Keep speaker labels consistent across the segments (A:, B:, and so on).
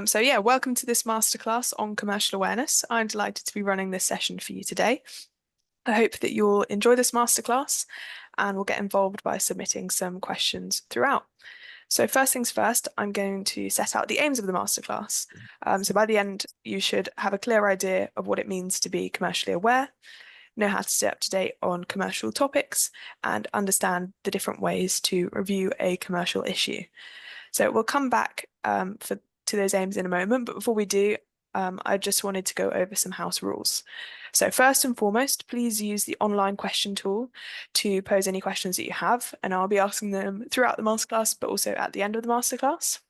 A: So yeah, welcome to this masterclass on commercial awareness. I'm delighted to be running this session for you today. I hope that you'll enjoy this masterclass and will get involved by submitting some questions throughout. So first things first, I'm going to set out the aims of the masterclass. So by the end, you should have a clear idea of what it means to be commercially aware, know how to stay up to date on commercial topics, and understand the different ways to review a commercial issue. So we'll come back to those aims in a moment, but before we do, I just wanted to go over some house rules. So first and foremost, please use the online question tool to pose any questions that you have, and I'll be asking them throughout the masterclass, but also at the end of the masterclass.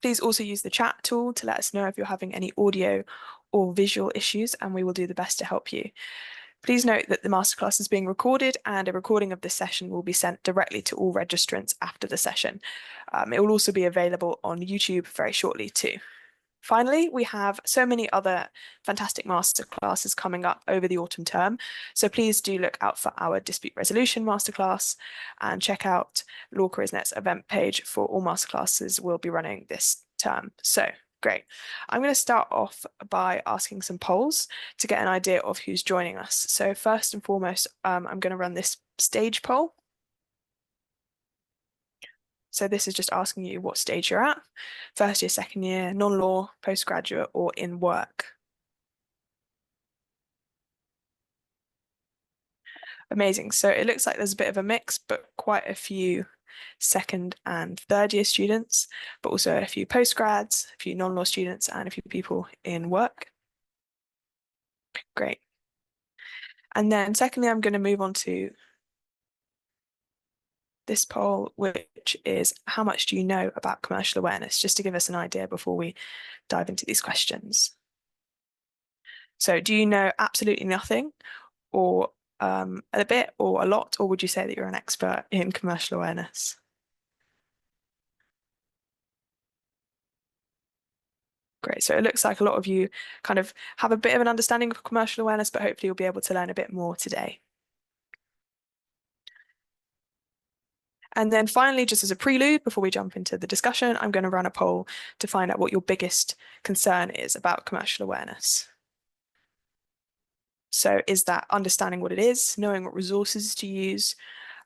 A: Please also use the chat tool to let us know if you're having any audio or visual issues, and we will do the best to help you. Please note that the masterclass is being recorded and a recording of this session will be sent directly to all registrants after the session. It will also be available on YouTube very shortly too. Finally, we have so many other fantastic masterclasses coming up over the autumn term, so please do look out for our dispute resolution masterclass and check out Law Careers.net's event page for all masterclasses we'll be running this term. So great. I'm going to start off by asking some polls to get an idea of who's joining us. So first and foremost, I'm going to run this stage poll. So this is just asking you what stage you're at, first year, second year, non-law, postgraduate, or in work. Amazing. So it looks like there's a bit of a mix, but quite a few second and third year students, but also a few postgrads, a few non-law students, and a few people in work. Great. And then secondly, I'm going to move on to this poll, which is how much do you know about commercial awareness, just to give us an idea before we dive into these questions. So do you know absolutely nothing, or a bit, or a lot, or would you say that you're an expert in commercial awareness? Great, so it looks like a lot of you kind of have a bit of an understanding of commercial awareness, but hopefully you'll be able to learn a bit more today. And then finally, just as a prelude, before we jump into the discussion, I'm going to run a poll to find out what your biggest concern is about commercial awareness. So is that understanding what it is, knowing what resources to use,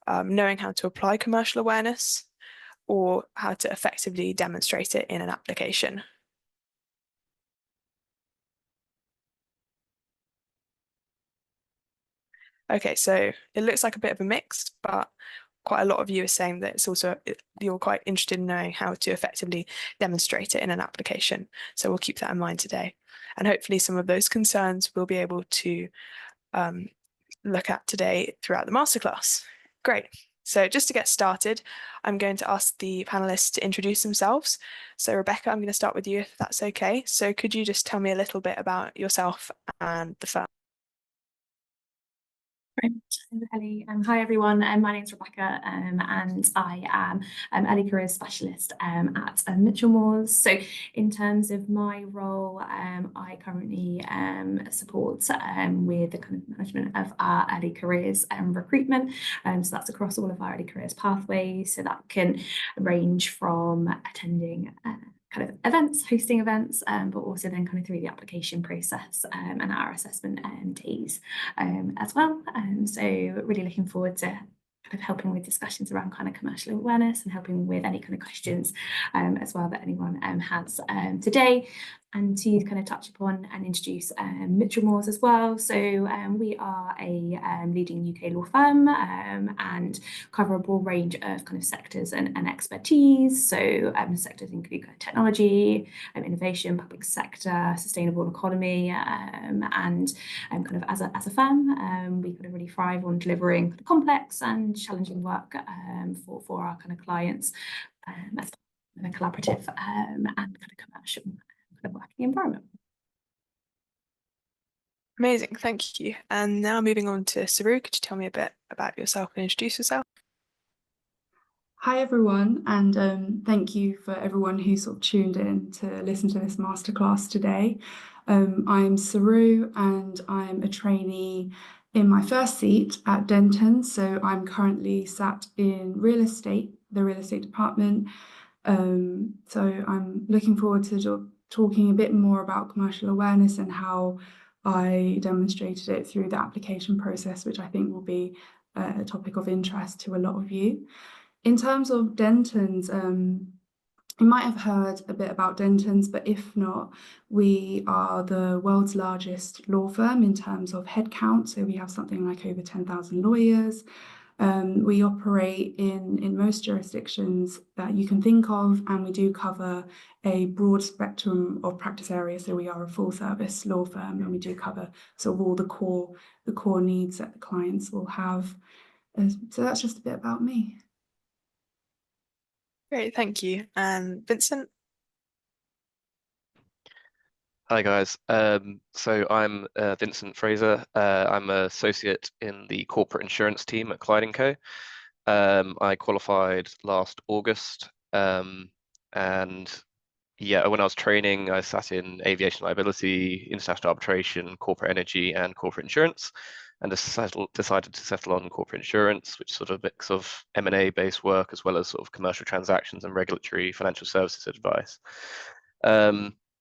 A: knowing how to apply commercial awareness, or how to effectively demonstrate it in an application? Okay, so it looks like a bit of a mix, but quite a lot of you are saying that it's also, you're quite interested in knowing how to effectively demonstrate it in an application. So we'll keep that in mind today. And hopefully some of those concerns we'll be able to look at today throughout the masterclass. Great. So just to get started, I'm going to ask the panelists to introduce themselves. So Rebecca, I'm going to start with you if that's okay. So could you just tell me a little bit about yourself and the firm?
B: Ellie. Hi everyone, my name's Rebecca and I am early careers specialist at Michelmores. So in terms of my role, I currently support with the kind of management of our early careers recruitment. So that's across all of our early careers pathways. So that can range from attending kind of events, hosting events, but also then kind of through the application process and our assessment days as well. So really looking forward to kind of helping with discussions around kind of commercial awareness and helping with any kind of questions as well that anyone has today. And to kind of touch upon and introduce Michelmores as well. So we are a leading UK law firm and cover a broad range of kind of sectors and expertise. So sectors include kind of technology, innovation, public sector, sustainable economy, and kind of as a firm, we kind of really thrive on delivering kind of complex and challenging work for our kind of clients as a collaborative and kind of commercial kind of working environment.
A: Amazing, thank you. And now moving on to Siru, could you tell me a bit about yourself and introduce yourself?
C: Hi everyone, and thank you for everyone who sort of tuned in to listen to this masterclass today. I'm Siru and I'm a trainee in my first seat at Dentons. So I'm currently sat in real estate, the real estate department, So I'm looking forward to talking a bit more about commercial awareness and how I demonstrated it through the application process, which I think will be a topic of interest to a lot of you. In terms of Dentons, you might have heard a bit about Dentons, but if not, we are the world's largest law firm in terms of headcount. So we have something like over 10,000 lawyers. We operate in most jurisdictions that you can think of, and we do cover a broad spectrum of practice areas. So we are a full service law firm, and we do cover sort of all the core needs that the clients will have. So that's just a bit about me.
A: Great, thank you. And Vincent?
D: Hi guys. So I'm Vincent Fraser. I'm an associate in the corporate insurance team at Clyde Co. I qualified last August, and yeah, when I was training, I sat in aviation liability, international arbitration, corporate energy, and corporate insurance, and decided to settle on corporate insurance, which is sort of a mix of M&A based work as well as sort of commercial transactions and regulatory financial services advice.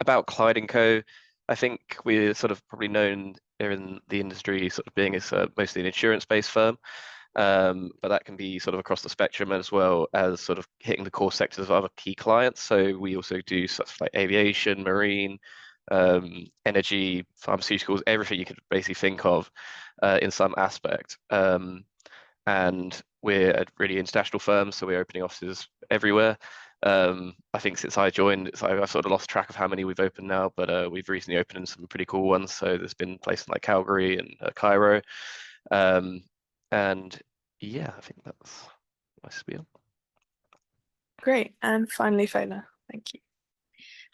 D: About Clyde Co, I think we're sort of probably known here in the industry sort of being as mostly an insurance-based firm, but that can be sort of across the spectrum as well as sort of hitting the core sectors of other key clients. So we also do stuff like aviation, marine, energy, pharmaceuticals, everything you could basically think of in some aspect. And we're a really international firm, so we're opening offices everywhere. I think since I joined, I've sort of lost track of how many we've opened now, but we've recently opened some pretty cool ones. So there's been places like Calgary and Cairo. And yeah, I think that's my spiel.
A: Great. And finally, Fola. Thank you.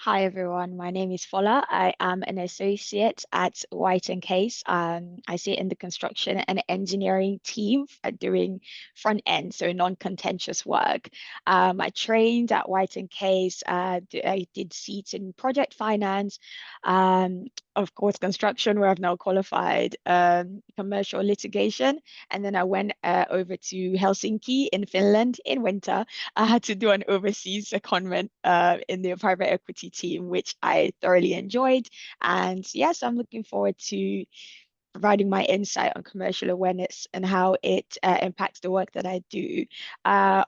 E: Hi everyone, my name is Fola. I am an associate at White & Case. I sit in the construction and engineering team doing front end, so non-contentious work. I trained at White & Case. I did seats in project finance, of course, construction, where I've now qualified, commercial litigation, and then I went over to Helsinki in Finland in winter. I had to do an overseas secondment in the private equity team, which I thoroughly enjoyed. And yes, I'm looking forward to providing my insight on commercial awareness and how it impacts the work that I do.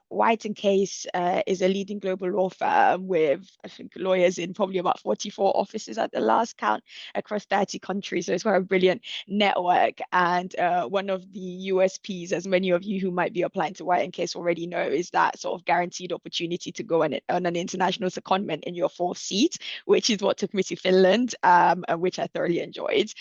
E: White & Case is a leading global law firm with, I think, lawyers in probably about 44 offices at the last count across 30 countries. So it's quite a brilliant network. And one of the USPs, as many of you who might be applying to White & Case already know, is that sort of guaranteed opportunity to go on an international secondment in your fourth seat, which is what took me to Finland, which I thoroughly enjoyed.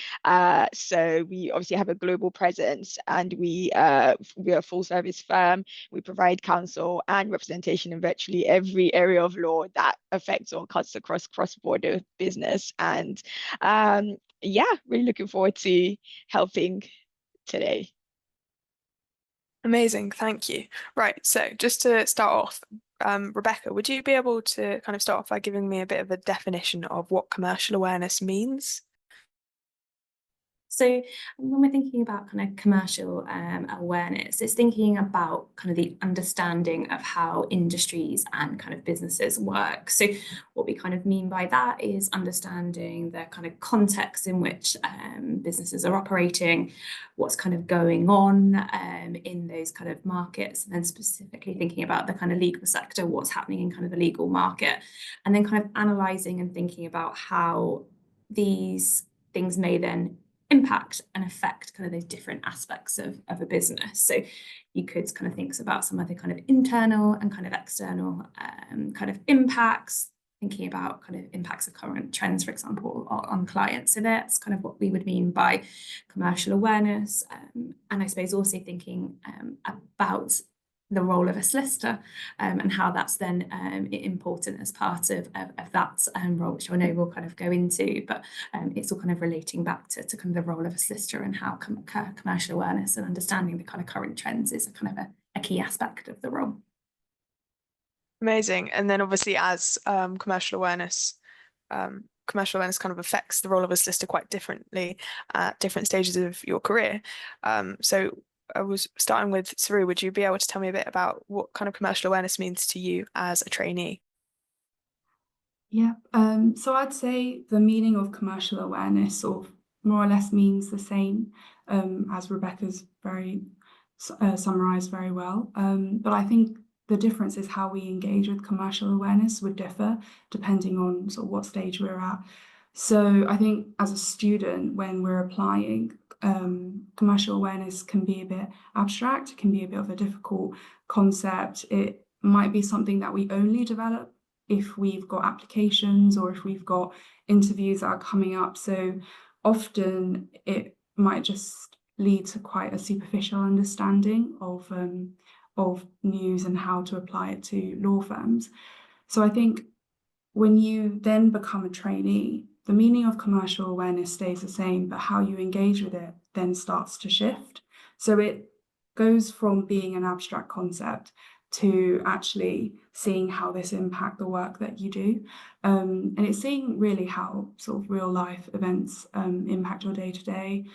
E: So we obviously have a global presence, and we are a full service firm. We provide counsel and representation in virtually every area of law that affects or cuts across cross-border business. And yeah, really looking forward to helping today.
A: Amazing, thank you. Right, so just to start off, Rebecca, would you be able to kind of start off by giving me a bit of a definition of what commercial awareness means?
B: So when we're thinking about kind of commercial awareness, it's thinking about kind of the understanding of how industries and kind of businesses work. So what we kind of mean by that is understanding the kind of context in which businesses are operating, what's kind of going on in those kind of markets, and then specifically thinking about the kind of legal sector, what's happening in kind of the legal market, and then kind of analysing and thinking about how these things may then impact and affect kind of those different aspects of a business. So you could kind of think about some of the kind of internal and kind of external kind of impacts, thinking about kind of impacts of current trends, for example, on clients. So that's kind of what we would mean by commercial awareness. And I suppose also thinking about the role of a solicitor and how that's then important as part of that role, which I know we'll kind of go into, but it's all kind of relating back to kind of the role of a solicitor and how commercial awareness and understanding the kind of current trends is a kind of a key aspect of the role.
A: Amazing. And then obviously as commercial awareness kind of affects the role of a solicitor quite differently at different stages of your career. So I was starting with Siru. Would you be able to tell me a bit about what kind of commercial awareness means to you as a trainee?
C: Yeah, so I'd say the meaning of commercial awareness sort of more or less means the same, as Rebecca's very summarized very well. But I think the difference is how we engage with commercial awareness would differ depending on sort of what stage we're at. So I think as a student, when we're applying, commercial awareness can be a bit abstract, it can be a bit of a difficult concept. It might be something that we only develop if we've got applications or if we've got interviews that are coming up. So often it might just lead to quite a superficial understanding of news and how to apply it to law firms. So I think when you then become a trainee, the meaning of commercial awareness stays the same, but how you engage with it then starts to shift. So it goes from being an abstract concept to actually seeing how this impact the work that you do. And it's seeing really how sort of real life events impact your day to day,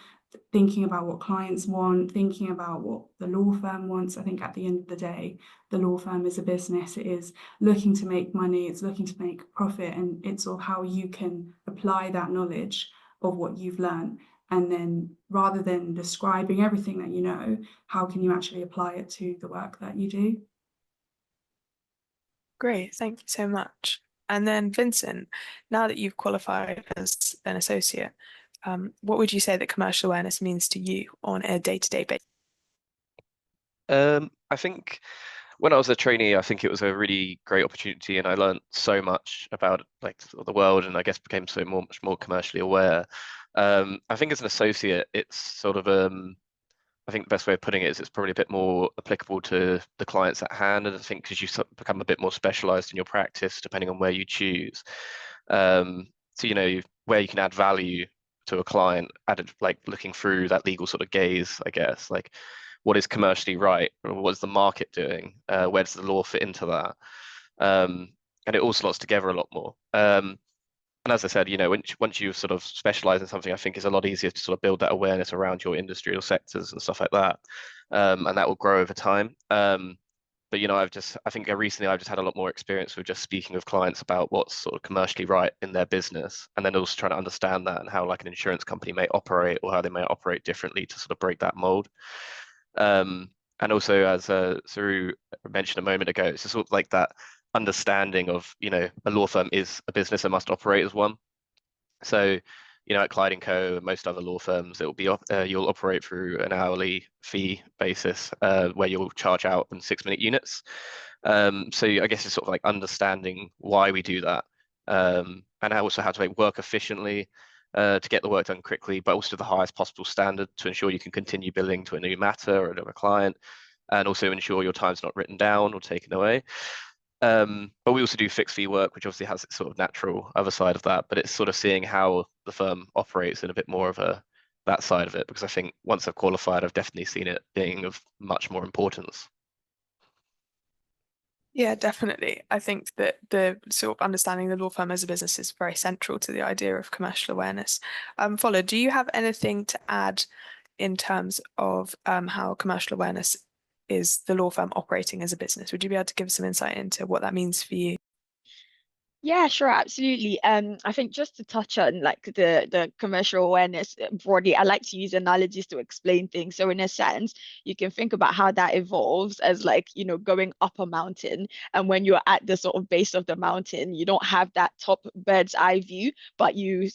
C: thinking about what clients want, thinking about what the law firm wants. I think at the end of the day, the law firm is a business. It is looking to make money, it's looking to make profit, and it's all how you can apply that knowledge of what you've learned. And then rather than describing everything that you know, how can you actually apply it to the work that you do?
A: Great, thank you so much. And then Vincent, now that you've qualified as an associate, what would you say that commercial awareness means to you on a day-to-day basis?
D: I think when I was a trainee, I think it was a really great opportunity, and I learned so much about like the world, and I guess became much more commercially aware. I think as an associate, it's sort of I think the best way of putting it is it's probably a bit more applicable to the clients at hand, and I think because you become a bit more specialized in your practice depending on where you choose. So where you can add value to a client, added like looking through that legal sort of gaze, I guess, like what is commercially right, or what is the market doing, where does the law fit into that, and it all slots together a lot more. And as I said, once you sort of specialize in something, I think it's a lot easier to sort of build that awareness around your industry or sectors and stuff like that, and that will grow over time. But I think recently I've just had a lot more experience with just speaking with clients about what's sort of commercially right in their business, and then also trying to understand that and how like an insurance company may operate or how they may operate differently to sort of break that mold. And also, as Siru mentioned a moment ago, it's just sort of like that understanding of, a law firm is a business and must operate as one. So, at Clyde Co and most other law firms, it will be you'll operate through an hourly fee basis where you'll charge out in 6-minute units. So I guess it's sort of like understanding why we do that, and also how to make work efficiently to get the work done quickly, but also to the highest possible standard to ensure you can continue billing to a new matter or another client, and also ensure your time's not written down or taken away. But we also do fixed fee work, which obviously has its sort of natural other side of that, but it's sort of seeing how the firm operates in a bit more of that side of it, because I think once I've qualified, I've definitely seen it being of much more importance.
A: Yeah, definitely. I think that the sort of understanding the law firm as a business is very central to the idea of commercial awareness. Fola, do you have anything to add in terms of how commercial awareness is the law firm operating as a business? Would you be able to give some insight into what that means for you?
E: Yeah, sure, absolutely. I think just to touch on like the commercial awareness broadly, I like to use analogies to explain things. So in a sense, you can think about how that evolves as like, going up a mountain. And when you're at the sort of base of the mountain, you don't have that top bird's eye view, but you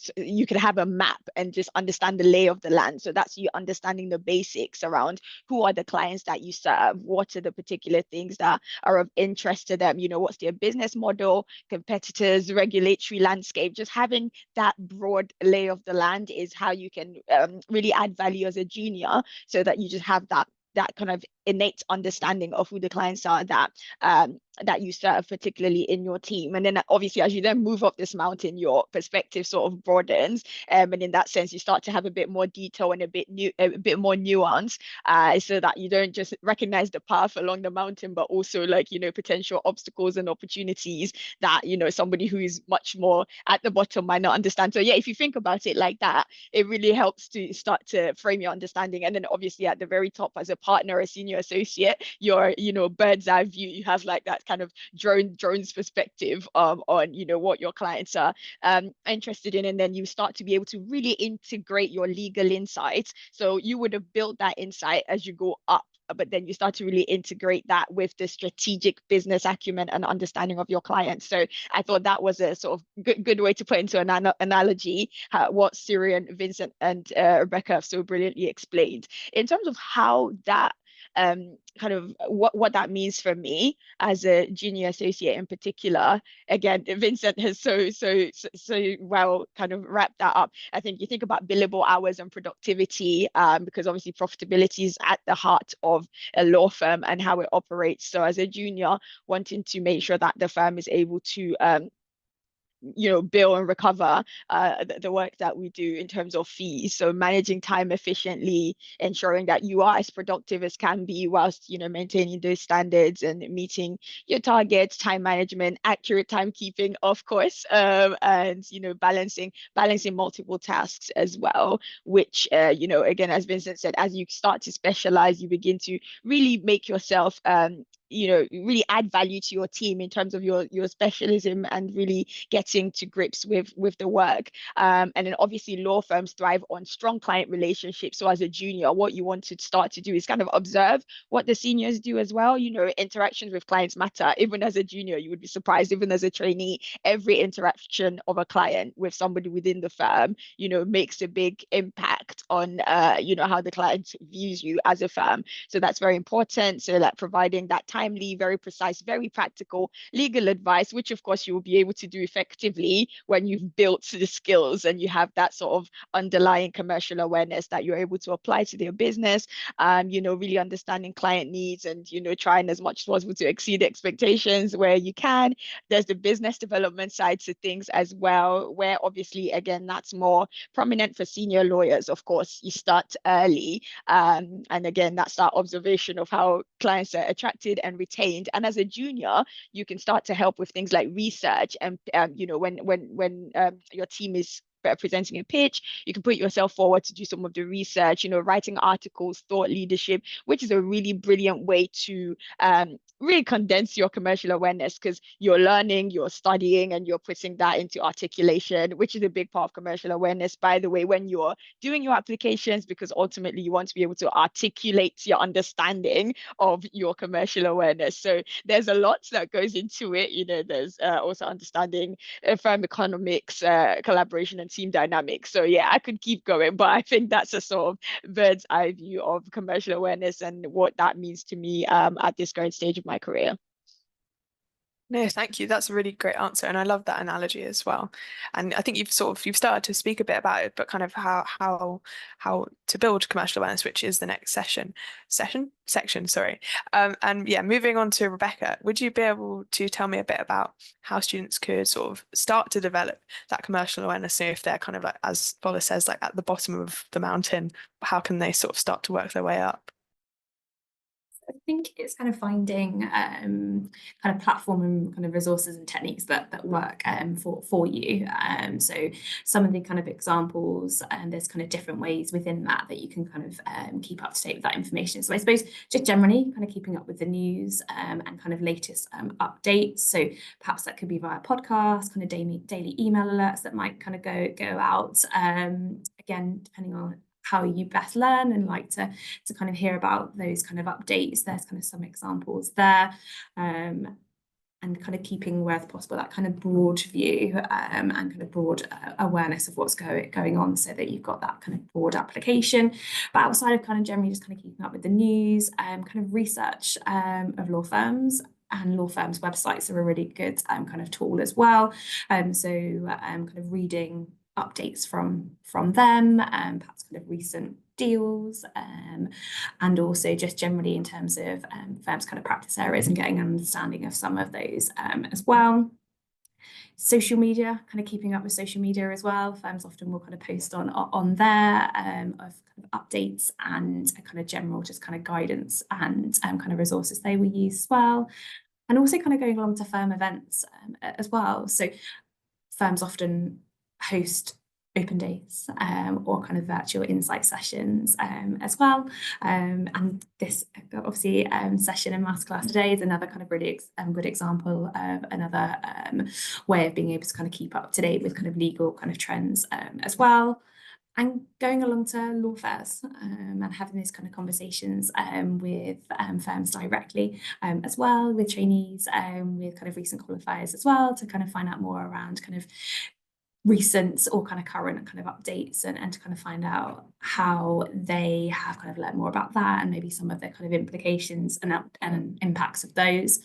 E: can have a map and just understand the lay of the land. So that's you understanding the basics around who are the clients that you serve, what are the particular things that are of interest to them, what's their business model, competitors, regulatory landscape. Just having that broad lay of the land is how you can really add value as a junior, so that you just have that kind of innate understanding of who the clients are that you serve, particularly in your team. And then obviously, as you then move up this mountain, your perspective sort of broadens, and in that sense, you start to have a bit more detail and a bit more nuance, so that you don't just recognize the path along the mountain, but also like potential obstacles and opportunities that somebody who is much more at the bottom might not understand. So yeah, if you think about it like that, it really helps to start to frame your understanding. And then obviously at the very top, as a partner, a senior junior associate, your, bird's eye view. You have like that kind of drone's perspective on, what your clients are interested in. And then you start to be able to really integrate your legal insights. So you would have built that insight as you go up, but then you start to really integrate that with the strategic business acumen and understanding of your clients. So I thought that was a sort of good way to put into an analogy what Siru and Vincent and Rebecca have so brilliantly explained. In terms of how that kind of what that means for me as a junior associate in particular. Again, Vincent has so well kind of wrapped that up. I think you think about billable hours and productivity, because obviously profitability is at the heart of a law firm and how it operates. So as a junior, wanting to make sure that the firm is able to bill and recover the work that we do in terms of fees. So managing time efficiently, ensuring that you are as productive as can be whilst, maintaining those standards and meeting your targets, time management, accurate timekeeping, of course, and, balancing multiple tasks as well, which, again, as Vincent said, as you start to specialize, you begin to really make yourself really add value to your team in terms of your specialism and really getting to grips with the work. And then obviously law firms thrive on strong client relationships. So as a junior, what you want to start to do is kind of observe what the seniors do as well. Interactions with clients matter. Even as a junior, you would be surprised, even as a trainee, every interaction of a client with somebody within the firm, makes a big impact on, how the client views you as a firm. So that's very important. So that providing that timely, very precise, very practical legal advice, which of course you will be able to do effectively when you've built the skills and you have that sort of underlying commercial awareness that you're able to apply to their business, really understanding client needs and, trying as much as possible to exceed expectations where you can. There's the business development side to things as well, where obviously, again, that's more prominent for senior lawyers. Of course, you start early. And again, that's that observation of how clients are attracted and retained. And as a junior, you can start to help with things like research and, when your team is presenting a pitch, you can put yourself forward to do some of the research, writing articles, thought leadership, which is a really brilliant way to really condense your commercial awareness, because you're learning, you're studying, and you're putting that into articulation, which is a big part of commercial awareness, by the way, when you're doing your applications, because ultimately you want to be able to articulate your understanding of your commercial awareness. So there's a lot that goes into it. There's also understanding firm economics, collaboration, and team dynamics. So yeah, I could keep going, but I think that's a sort of bird's eye view of commercial awareness and what that means to me at this current stage of my career.
A: No, thank you. That's a really great answer, and I love that analogy as well. And I think you've started to speak a bit about it, but kind of how to build commercial awareness, which is the next section. Sorry. And yeah, moving on to Rebecca, would you be able to tell me a bit about how students could sort of start to develop that commercial awareness? So if they're kind of like, as Fola says, like at the bottom of the mountain, how can they sort of start to work their way up?
B: I think it's kind of finding kind of platform and kind of resources and techniques that work for you. So some of the kind of examples, and there's kind of different ways within that you can kind of keep up to date with that information. So I suppose just generally kind of keeping up with the news and kind of latest updates. So perhaps that could be via podcast, kind of daily email alerts that might kind of go out. Again, depending on how you best learn and like to kind of hear about those kind of updates. There's kind of some examples there, and kind of keeping where possible that kind of broad view and kind of broad awareness of what's going on, so that you've got that kind of broad application. But outside of kind of generally just kind of keeping up with the news, kind of research of law firms. And law firms' websites are a really good kind of tool as well. So kind of reading updates from them, perhaps kind of recent deals, and also just generally in terms of firms' kind of practice areas and getting an understanding of some of those as well. Social media, kind of keeping up with social media as well. Firms often will kind of post on there of kind of updates and a kind of general just kind of guidance and kind of resources they will use as well. And also kind of going along to firm events as well. So firms often host open days or kind of virtual insight sessions as well. And this obviously session and masterclass today is another kind of really good example of another way of being able to kind of keep up to date with kind of legal kind of trends as well. And going along to law fairs and having these kind of conversations with firms directly as well, with trainees, with kind of recent qualifiers as well, to kind of find out more around kind of recent or kind of current kind of updates and to kind of find out how they have kind of learned more about that and maybe some of the kind of implications and impacts of those.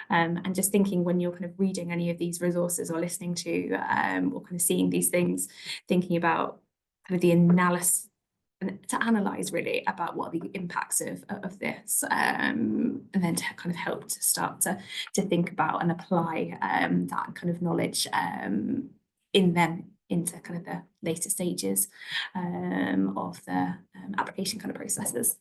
B: And just thinking when you're kind of reading any of these resources or listening to or kind of seeing these things, thinking about kind of the analysis and to analyze really about what are the impacts of this and then to kind of help to start to think about and apply that kind of knowledge into kind of the later stages of the application kind of processes.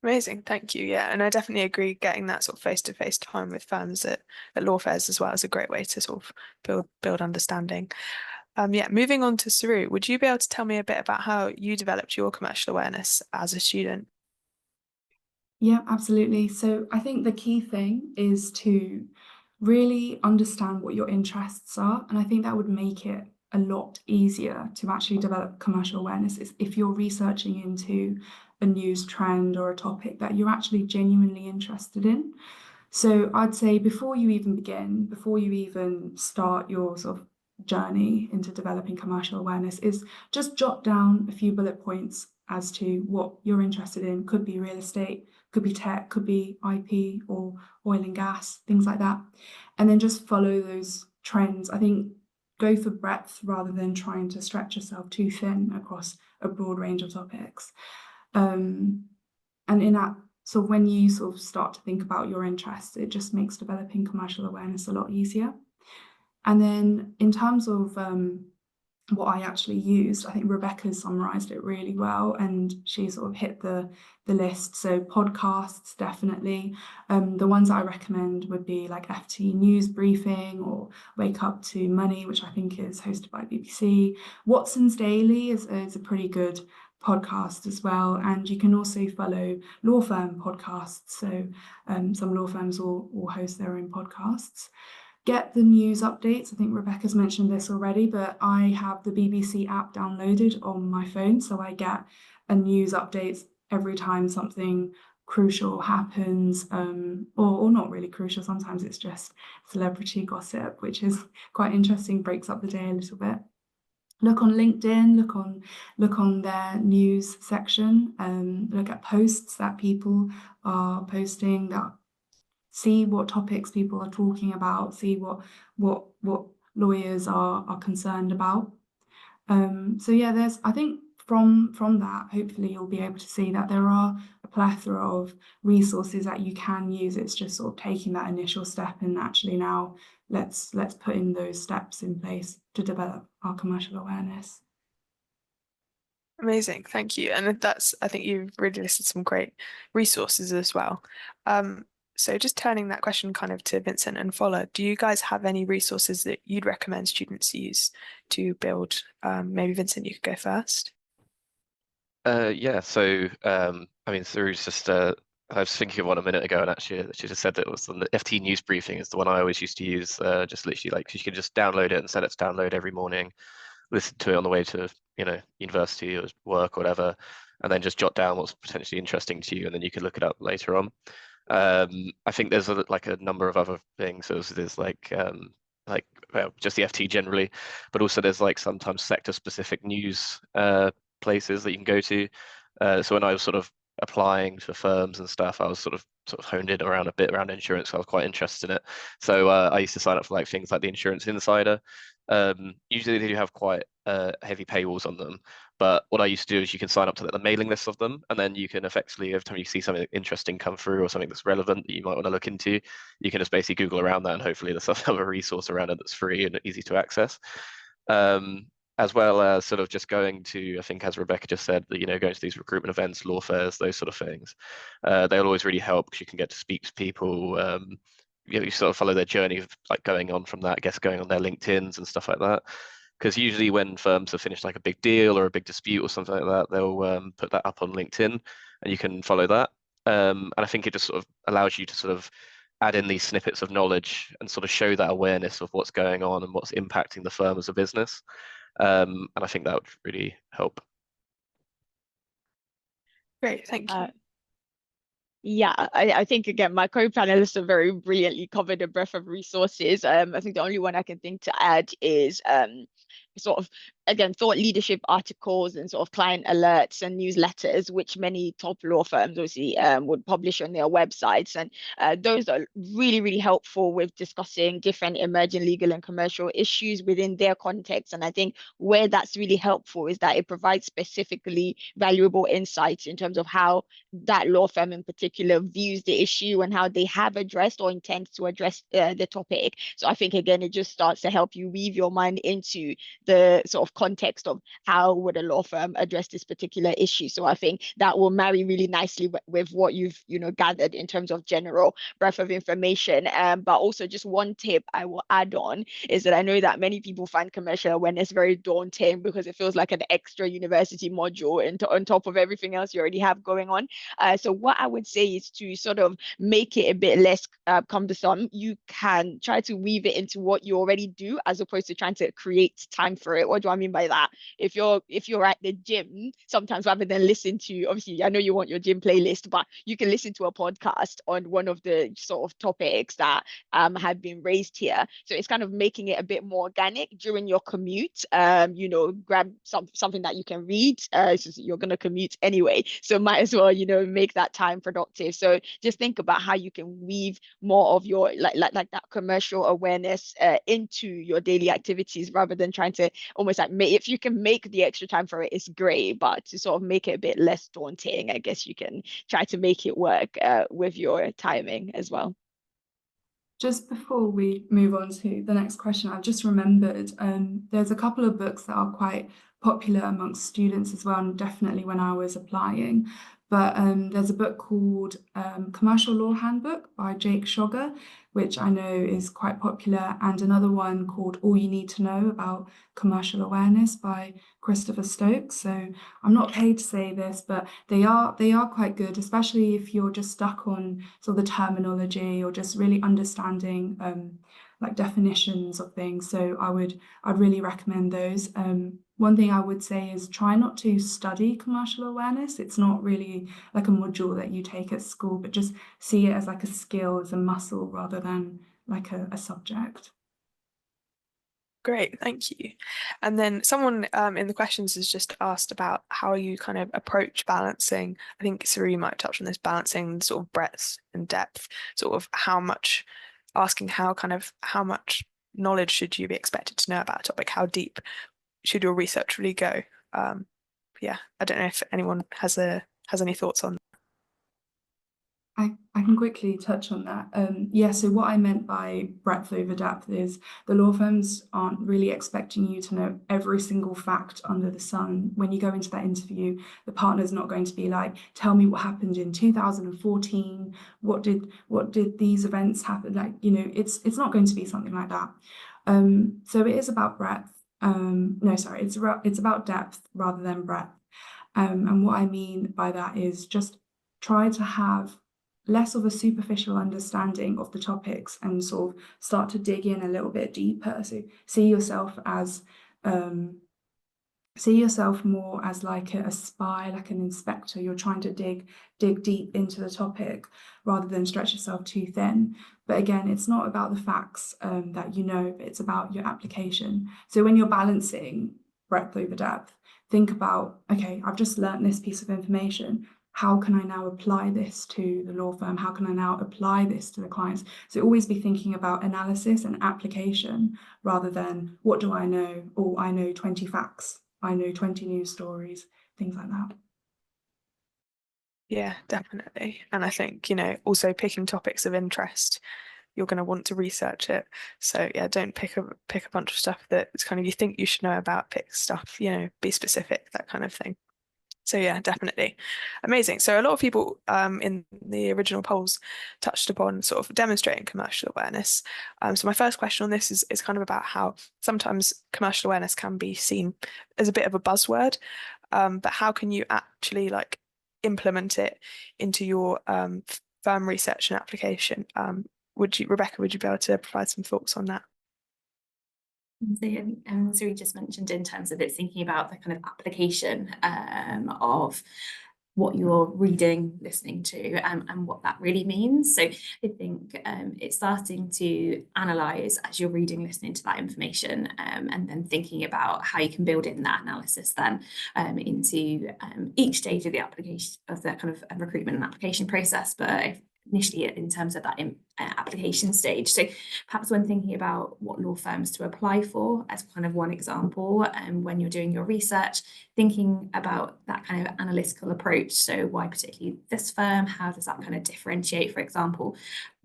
A: Amazing, thank you. Yeah, and I definitely agree. Getting that sort of face-to-face time with firms at law fairs as well is a great way to sort of build understanding. Yeah, moving on to Siru, would you be able to tell me a bit about how you developed your commercial awareness as a student?
C: Yeah, absolutely. So I think the key thing is to really understand what your interests are. And I think that would make it a lot easier to actually develop commercial awareness is if you're researching into a news trend or a topic that you're actually genuinely interested in. So I'd say before you even start your sort of journey into developing commercial awareness, is just jot down a few bullet points as to what you're interested in. Could be real estate, could be tech, could be IP or oil and gas, things like that. And then just follow those trends. I think go for breadth rather than trying to stretch yourself too thin across a broad range of topics. And in that, so when you sort of start to think about your interests, it just makes developing commercial awareness a lot easier. And then in terms of what I actually used, I think Rebecca summarized it really well and she sort of hit the list. So podcasts, definitely. The ones that I recommend would be like FT News Briefing or Wake Up to Money, which I think is hosted by BBC. Watson's Daily is a pretty good podcast as well. And you can also follow law firm podcasts. So some law firms will host their own podcasts. Get the news updates. I think Rebecca's mentioned this already, but I have the BBC app downloaded on my phone, so I get a news updates every time something crucial happens, or not really crucial. Sometimes it's just celebrity gossip, which is quite interesting, breaks up the day a little bit. Look on LinkedIn, look on their news section, look at posts that people are posting, that see what topics people are talking about, see what lawyers are concerned about. So yeah, I think from that, hopefully you'll be able to see that there are a plethora of resources that you can use. It's just sort of taking that initial step and actually now let's put in those steps in place to develop our commercial awareness.
A: Amazing, thank you. And I think you've really listed some great resources as well. So just turning that question kind of to Vincent and Fola, do you guys have any resources that you'd recommend students use to build? Maybe Vincent, you could go first.
D: Yeah, so I mean, Siru's just I was thinking of one a minute ago, and actually she just said that it was on the FT News Briefing is the one I always used to use. Just literally like you can just download it and set it to download every morning, listen to it on the way to university or work or whatever, and then just jot down what's potentially interesting to you, and then you can look it up later on. I think there's like a number of other things. So there's like well, just the FT generally, but also there's like sometimes sector specific news places that you can go to. So when I was sort of applying for firms and stuff, I was sort of honed in around a bit around insurance. So I was quite interested in it. So I used to sign up for like things like the Insurance Insider. Usually they do have quite heavy paywalls on them, but what I used to do is you can sign up to the mailing list of them, and then you can effectively, every time you see something interesting come through or something that's relevant that you might want to look into, you can just basically Google around that, and hopefully there's some other resource around it that's free and easy to access. As well as sort of just going to, I think as Rebecca just said, that going to these recruitment events, law fairs, those sort of things. They'll always really help because you can get to speak to people. You sort of follow their journey of like going on from that, I guess going on their LinkedIn's and stuff like that. because usually when firms have finished like a big deal or a big dispute or something like that, they'll put that up on LinkedIn and you can follow that. And I think it just sort of allows you to sort of add in these snippets of knowledge and sort of show that awareness of what's going on and what's impacting the firm as a business. And I think that would really help.
A: Great, thank you.
E: Yeah, I think again, my co-panelists have very brilliantly covered a breadth of resources. I think the only one I can think to add is sort of, again, thought leadership articles and sort of client alerts and newsletters, which many top law firms obviously would publish on their websites. And those are really, really helpful with discussing different emerging legal and commercial issues within their context. And I think where that's really helpful is that it provides specifically valuable insights in terms of how that law firm in particular views the issue and how they have addressed or intend to address the topic. So I think, again, it just starts to help you weave your mind into the sort of context of how would a law firm address this particular issue. So I think that will marry really nicely with what you've gathered in terms of general breadth of information. But also just one tip I will add on is that I know that many people find commercial awareness very daunting because it feels like an extra university module on top of everything else you already have going on. So what I would say is to sort of make it a bit less cumbersome. You can try to weave it into what you already do as opposed to trying to create time for it. What do I mean by that? If you're at the gym, sometimes rather than listen to, obviously, I know you want your gym playlist, but you can listen to a podcast on one of the sort of topics that have been raised here. So it's kind of making it a bit more organic during your commute. Grab something that you can read. You're going to commute anyway, so might as well make that time productive. So just think about how you can weave more of your like that commercial awareness into your daily activities rather than trying to almost like if you can make the extra time for it, it's great, but to sort of make it a bit less daunting, I guess you can try to make it work with your timing as well.
C: Just before we move on to the next question, I've just remembered there's a couple of books that are quite popular amongst students as well, and definitely when I was applying. But there's a book called Commercial Law Handbook by Jake Shogger, which I know is quite popular, and another one called All You Need to Know About Commercial Awareness by Christopher Stokes. So I'm not paid to say this, but they are quite good, especially if you're just stuck on sort of the terminology or just really understanding like definitions of things. So I'd really recommend those. One thing I would say is try not to study commercial awareness. It's not really like a module that you take at school, but just see it as like a skill, as a muscle rather than like a subject.
A: Great, thank you. And then someone in the questions has just asked about how you kind of approach balancing. I think Siru might touch on this, balancing sort of breadth and depth, sort of how much knowledge should you be expected to know about a topic? How deep should your research really go? Yeah, I don't know if anyone has any thoughts on that.
C: I can quickly touch on that. Yeah, so what I meant by breadth over depth is the law firms aren't really expecting you to know every single fact under the sun. When you go into that interview, the partner's not going to be like, tell me what happened in 2014, what did these events happen? Like, it's not going to be something like that. So it is about breadth. No, sorry, it's about depth rather than breadth. And what I mean by that is just try to have less of a superficial understanding of the topics and sort of start to dig in a little bit deeper. So see yourself more as like a spy, like an inspector. You're trying to dig deep into the topic rather than stretch yourself too thin. But again, it's not about the facts that but it's about your application. So when you're balancing breadth over depth, think about, okay, I've just learned this piece of information. How can I now apply this to the law firm? How can I now apply this to the clients? So always be thinking about analysis and application rather than what do I know? Oh, I know 20 facts. I know 20 news stories, things like that.
A: Yeah, definitely. And I think, also picking topics of interest, you're going to want to research it. So yeah, don't pick a bunch of stuff that it's kind of you think you should know about, pick stuff, be specific, that kind of thing. So yeah, definitely. Amazing. So a lot of people in the original polls touched upon sort of demonstrating commercial awareness. So my first question on this is kind of about how sometimes commercial awareness can be seen as a bit of a buzzword, but how can you actually like implement it into your firm research and application? Rebecca, would you be able to provide some thoughts on that?
B: So we just mentioned in terms of it's thinking about the kind of application of what you're reading, listening to, and what that really means. So I think it's starting to analyze as you're reading, listening to that information, and then thinking about how you can build in that analysis then into each stage of the application of the kind of recruitment and application process. But initially in terms of that application stage. So perhaps when thinking about what law firms to apply for as kind of one example, and when you're doing your research, thinking about that kind of analytical approach. So why particularly this firm? How does that kind of differentiate? For example,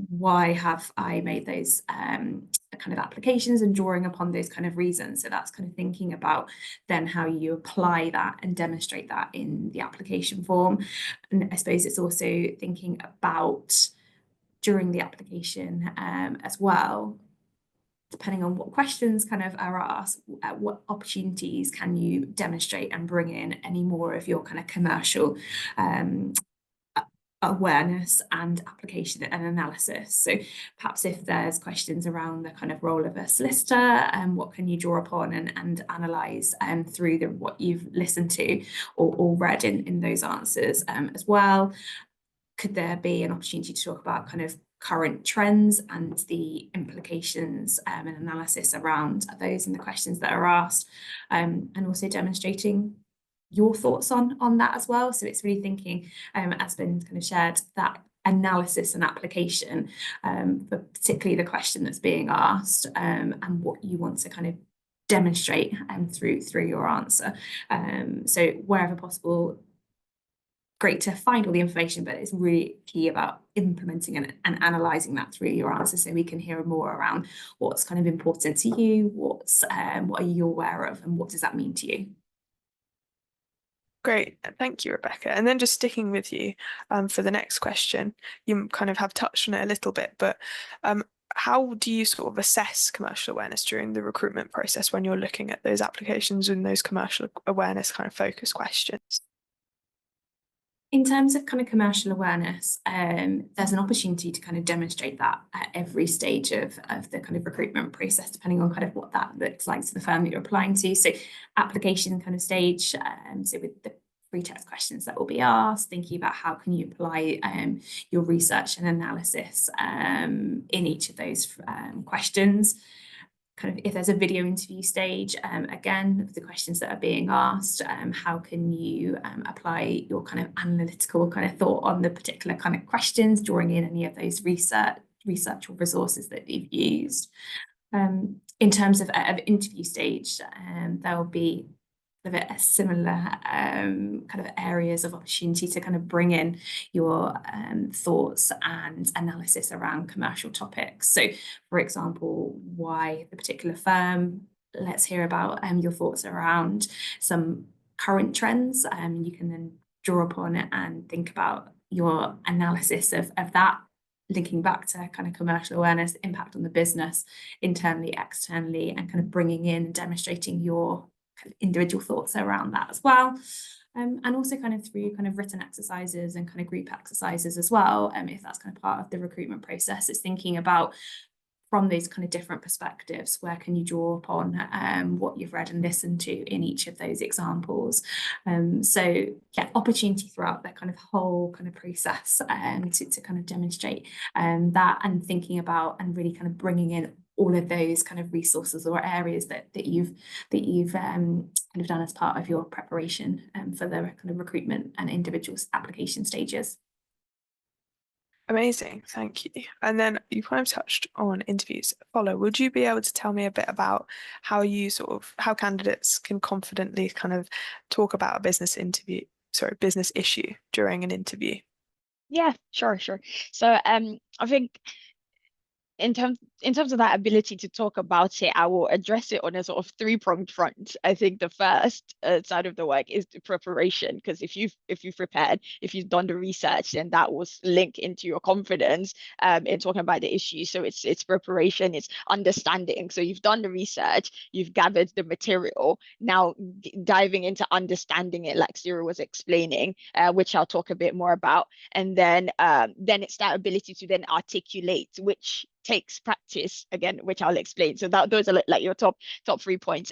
B: why have I made those kind of applications and drawing upon those kind of reasons? So that's kind of thinking about then how you apply that and demonstrate that in the application form. And I suppose it's also thinking about during the application as well, depending on what questions kind of are asked, what opportunities can you demonstrate and bring in any more of your kind of commercial awareness and application and analysis. So perhaps if there's questions around the kind of role of a solicitor, and what can you draw upon and analyse through what you've listened to or read in those answers as well. Could there be an opportunity to talk about kind of current trends and the implications and analysis around those in the questions that are asked, and also demonstrating your thoughts on that as well. So it's really thinking, as been kind of shared, that analysis and application for particularly the question that's being asked, and what you want to kind of demonstrate through your answer. So wherever possible, great to find all the information, but it's really key about implementing and analysing that through your answer, so we can hear more around what's kind of important to you, what are you aware of, and what does that mean to you.
A: Great, thank you, Rebecca. And then just sticking with you for the next question, you kind of have touched on it a little bit, but how do you sort of assess commercial awareness during the recruitment process when you're looking at those applications and those commercial awareness kind of focus questions?
B: In terms of kind of commercial awareness, there's an opportunity to kind of demonstrate that at every stage of the kind of recruitment process, depending on kind of what that looks like to the firm that you're applying to. So application kind of stage, so with the free text questions that will be asked, thinking about how can you apply your research and analysis in each of those questions. Kind of if there's a video interview stage, again, the questions that are being asked, how can you apply your kind of analytical kind of thought on the particular kind of questions, drawing in any of those research or resources that you've used. In terms of interview stage, there will be a similar kind of areas of opportunity to kind of bring in your thoughts and analysis around commercial topics. So, for example, why the particular firm? Let's hear about your thoughts around some current trends. You can then draw upon it and think about your analysis of that, linking back to kind of commercial awareness, impact on the business, internally, externally, and kind of bringing in and demonstrating your individual thoughts around that as well. And also kind of through kind of written exercises and kind of group exercises as well, if that's kind of part of the recruitment process. It's thinking about from those kind of different perspectives, where can you draw upon what you've read and listened to in each of those examples. So yeah, opportunity throughout that kind of whole kind of process to kind of demonstrate that, and thinking about and really kind of bringing in all of those kind of resources or areas that you've kind of done as part of your preparation for the kind of recruitment and individual application stages.
A: Amazing, thank you. And then you kind of touched on interviews. Fola, would you be able to tell me a bit about how candidates can confidently kind of talk about a business issue during an interview?
E: Yeah, sure. So I think in terms of that ability to talk about it, I will address it on a sort of three-pronged front. I think the first side of the work is the preparation, because if you've prepared, if you've done the research, then that will link into your confidence in talking about the issue. So it's preparation, it's understanding. So you've done the research, you've gathered the material. Now diving into understanding it, like Siru was explaining, which I'll talk a bit more about, and then it's that ability to then articulate, which takes practice again, which I'll explain. So those are like your top 3 points.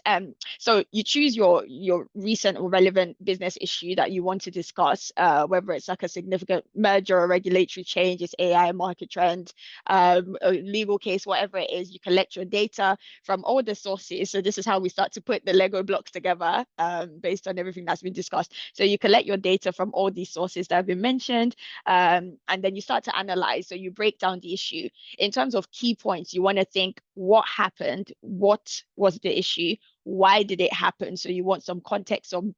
E: So you choose your recent or relevant business issue that you want to discuss, whether it's like a significant merger or regulatory change, it's AI, market trend, a legal case, whatever it is. You collect your data from all the sources. So this is how we start to put the Lego blocks together, based on everything that's been discussed. So you collect your data from all these sources that have been mentioned, and then you start to analyze. So you break down the issue in terms of key points. You want to think what happened, what was the issue, why did it happen? So you want some context, some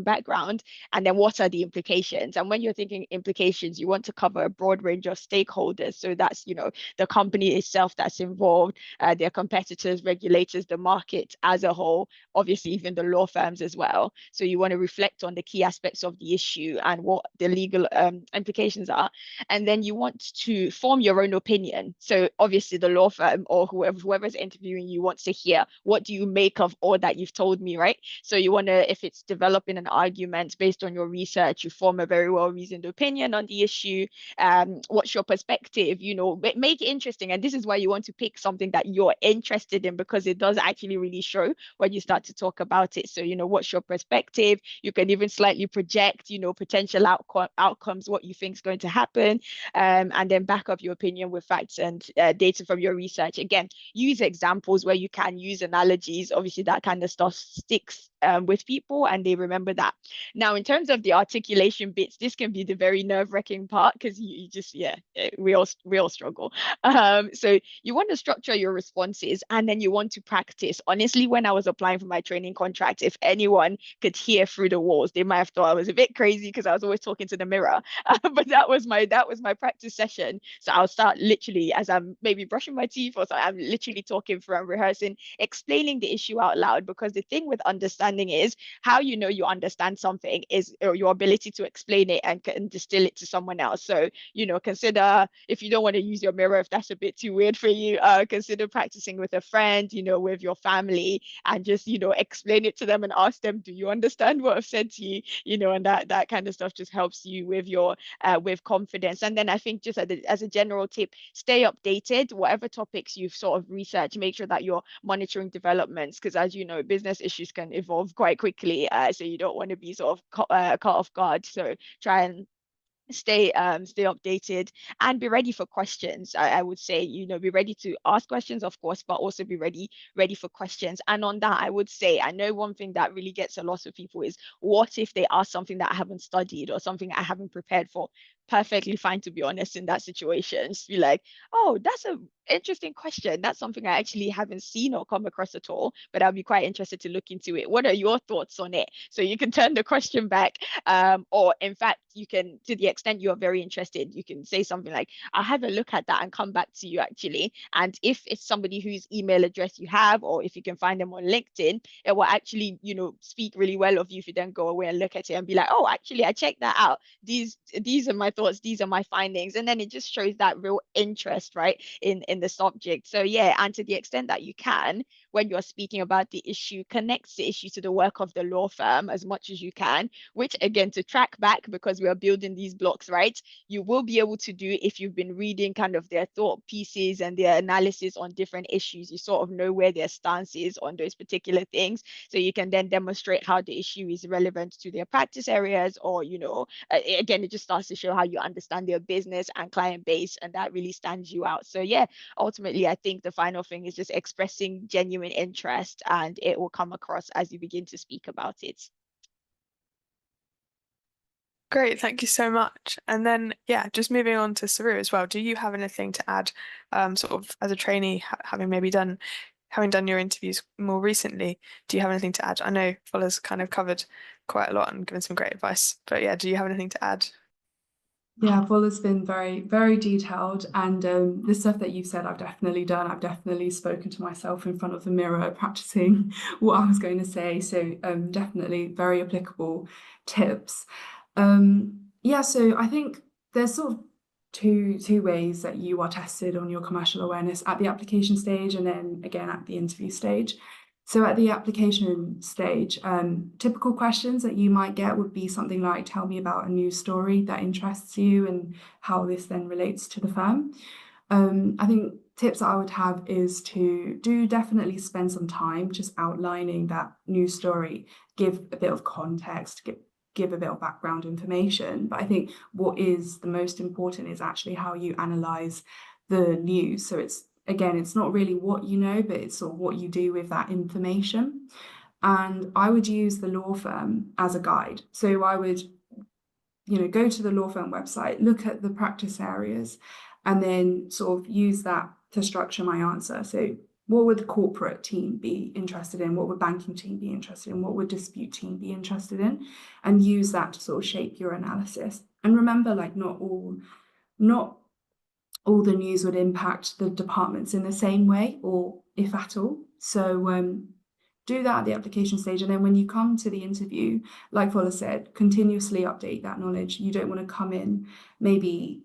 E: background, and then what are the implications? And when you're thinking implications, you want to cover a broad range of stakeholders. So that's, the company itself that's involved, their competitors, regulators, the market as a whole, obviously even the law firms as well. So you want to reflect on the key aspects of the issue and what the legal implications are. And then you want to form your own opinion. So obviously the law firm or whoever's interviewing you wants to hear, what do you make of all that you've told me, right? So you want to, if it's developing an argument based on your research, you form a very well-reasoned opinion on the issue. What's your perspective? Make it interesting. And this is why you want to pick something that you're interested in, because it does actually really show when you start to talk about it. So, what's your perspective? You can even slightly project, potential outcomes, what you think is going to happen, and then back up your opinion with facts and data from your research. Again, use examples where you can, use analogies. Obviously, that kind of stuff sticks with people and they remember that. Now, in terms of the articulation bits, this can be the very nerve-wracking part, because you just, we all struggle. So you want to structure your responses and then you want to practice. Honestly, when I was applying for my training contract, if anyone could hear through the walls, they might have thought I was a bit crazy because I was always talking to the mirror. But that was my practice session. So I'll start literally as I'm maybe brushing my teeth or something, I'm literally talking through and rehearsing, explaining the issue out loud, because the thing with understanding is how you understand something is your ability to explain it and distill it to someone else. So, consider, if you don't want to use your mirror, if that's a bit too weird for you, consider practicing with a friend, with your family, and just, explain it to them and ask them, do you understand what I've said to you? And that kind of stuff just helps you with your with confidence. And then I think just as a general tip, stay updated. Whatever topics you've sort of researched, make sure that you're monitoring developments, because as you know, business issues can evolve quite quickly. So you don't want to be sort of caught off guard. So try and stay updated and be ready for questions. I would say, be ready to ask questions, of course, but also be ready for questions. And on that, I would say, I know one thing that really gets a lot of people is, what if they ask something that I haven't studied or something I haven't prepared for? Perfectly fine, to be honest, in that situation. Just be like, oh, that's a interesting question. That's something I actually haven't seen or come across at all, but I'll be quite interested to look into it. What are your thoughts on it? So you can turn the question back, or in fact, you can, to the extent you are very interested, you can say something like, I'll have a look at that and come back to you actually. And if it's somebody whose email address you have, or if you can find them on LinkedIn, it will actually, speak really well of you if you then go away and look at it and be like, oh, actually, I checked that out. These are my thoughts, these are my findings. And then it just shows that real interest, right, in the subject. So yeah, and to the extent that you can, when you're speaking about the issue, connects the issue to the work of the law firm as much as you can, which again, to track back, because we are building these blocks, right, you will be able to do if you've been reading kind of their thought pieces and their analysis on different issues. You sort of know where their stance is on those particular things. So you can then demonstrate how the issue is relevant to their practice areas, or, again, it just starts to show how you understand their business and client base, and that really stands you out. So yeah, ultimately, I think the final thing is just expressing genuine interest, and it will come across as you begin to speak about it.
A: Great, thank you so much. And then, yeah, just moving on to Siru as well. Do you have anything to add, sort of as a trainee, having done your interviews more recently? Do you have anything to add? I know Fola's kind of covered quite a lot and given some great advice, but yeah, do you have anything to add?
C: Yeah, Fola's been very, very detailed, and the stuff that you've said, I've definitely done. I've definitely spoken to myself in front of the mirror, practicing what I was going to say. So definitely very applicable tips. Yeah, so I think there's sort of two ways that you are tested on your commercial awareness: at the application stage and then again at the interview stage. So at the application stage, typical questions that you might get would be something like, tell me about a news story that interests you and how this then relates to the firm. I think tips that I would have is to definitely spend some time just outlining that news story, give a bit of context, give a bit of background information. But I think what is the most important is actually how you analyze the news. So it's not really what you know, but it's sort of what you do with that information. And I would use the law firm as a guide. So I would, go to the law firm website, look at the practice areas, and then sort of use that to structure my answer. So what would the corporate team be interested in? What would banking team be interested in? What would dispute team be interested in? And use that to sort of shape your analysis. And remember, like, not all the news would impact the departments in the same way, or if at all. So do that at the application stage. And then when you come to the interview, like Fola said, continuously update that knowledge. You don't want to come in maybe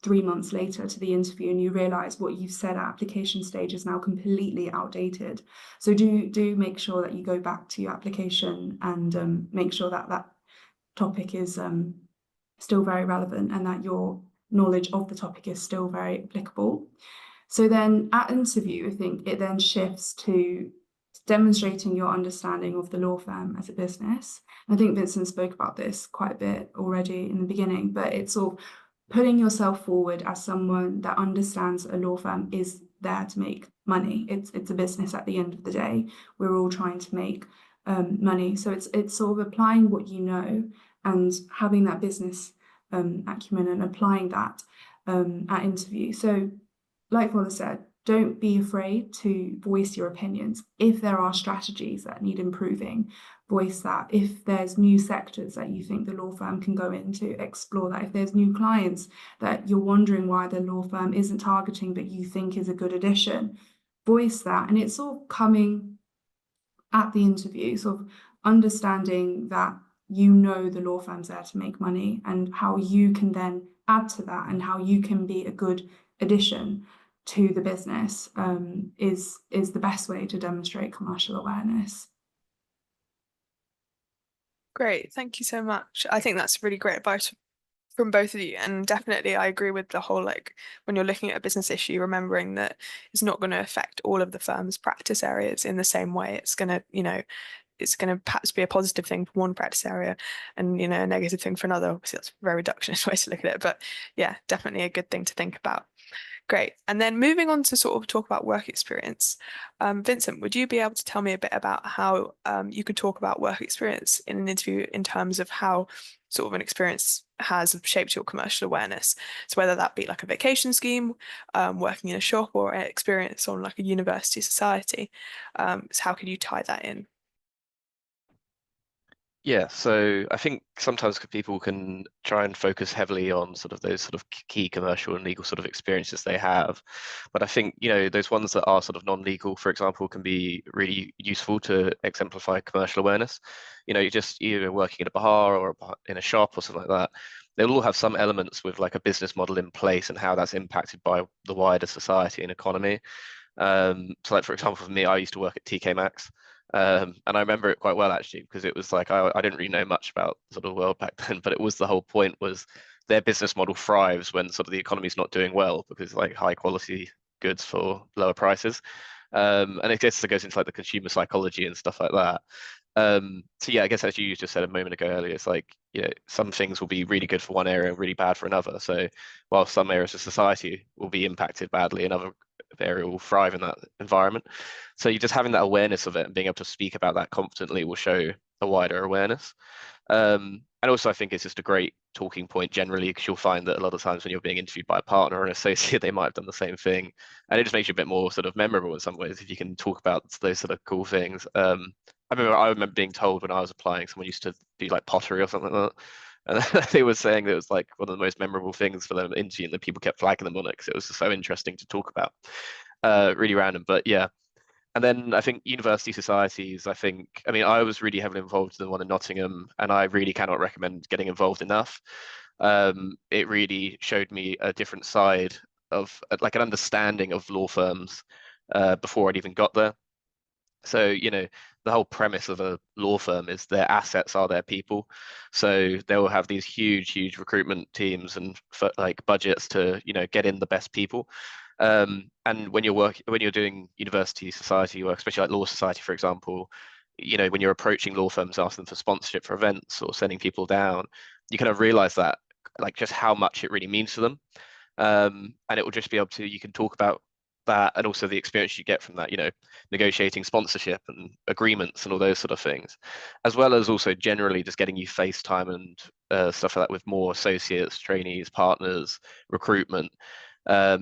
C: 3 months later to the interview and you realize what you've said at application stage is now completely outdated. So do make sure that you go back to your application and make sure that that topic is still very relevant and that your knowledge of the topic is still very applicable. So then at interview, I think it then shifts to demonstrating your understanding of the law firm as a business. I think Vincent spoke about this quite a bit already in the beginning, but it's sort of putting yourself forward as someone that understands a law firm is there to make money. It's a business at the end of the day. We're all trying to make money. So it's sort of applying what you know and having that business acumen and applying that at interview. So like Fola said, don't be afraid to voice your opinions. If there are strategies that need improving, voice that. If there's new sectors that you think the law firm can go into, explore that. If there's new clients that you're wondering why the law firm isn't targeting but you think is a good addition, voice that. And it's all coming at the interview, sort of understanding that the law firm's there to make money and how you can then add to that and how you can be a good addition to the business is the best way to demonstrate commercial awareness.
A: Great, thank you so much. I think that's really great advice from both of you, and definitely I agree with the whole, like, when you're looking at a business issue, remembering that it's not going to affect all of the firm's practice areas in the same way. It's going to perhaps be a positive thing for one practice area and a negative thing for another. Obviously that's a very reductionist way to look at it, but yeah, definitely a good thing to think about. Great. And then moving on to sort of talk about work experience. Vincent, would you be able to tell me a bit about how you could talk about work experience in an interview in terms of how sort of an experience has shaped your commercial awareness? So whether that be like a vacation scheme, working in a shop, or an experience on like a university society. So how could you tie that in?
D: Yeah, so I think sometimes people can try and focus heavily on sort of those sort of key commercial and legal sort of experiences they have. But I think, those ones that are sort of non-legal, for example, can be really useful to exemplify commercial awareness. You're just either working in a bar or in a shop or something like that. They'll all have some elements with like a business model in place and how that's impacted by the wider society and economy. So like, for example, for me, I used to work at TK Maxx. And I remember it quite well actually, because it was like I didn't really know much about sort of the world back then, but it was the whole point was their business model thrives when sort of the economy's not doing well, because like high quality goods for lower prices. And it goes into like the consumer psychology and stuff like that. So yeah, I guess as you just said a moment ago earlier, it's like, some things will be really good for one area and really bad for another. So while some areas of society will be impacted badly, another area will thrive in that environment. So you just having that awareness of it and being able to speak about that confidently will show a wider awareness. And also I think it's just a great talking point generally, because you'll find that a lot of times when you're being interviewed by a partner or an associate, they might have done the same thing. And it just makes you a bit more sort of memorable in some ways if you can talk about those sort of cool things. I remember being told when I was applying, someone used to do like pottery or something like that. And they were saying that it was like one of the most memorable things for them interviewing, that people kept flagging them on it because it was just so interesting to talk about. Really random, but yeah. And then I think university societies, I mean, I was really heavily involved in the one in Nottingham, and I really cannot recommend getting involved enough. It really showed me a different side of like an understanding of law firms before I'd even got there. So, the whole premise of a law firm is their assets are their people. So they will have these huge recruitment teams and like budgets to, get in the best people. And when you're doing university society work, especially like law society, for example, when you're approaching law firms, asking them for sponsorship for events or sending people down, you kind of realize that like just how much it really means to them. And it will just be able to, you can talk about that and also the experience you get from that, negotiating sponsorship and agreements and all those sort of things, as well as also generally just getting you FaceTime and stuff like that with more associates, trainees, partners, recruitment,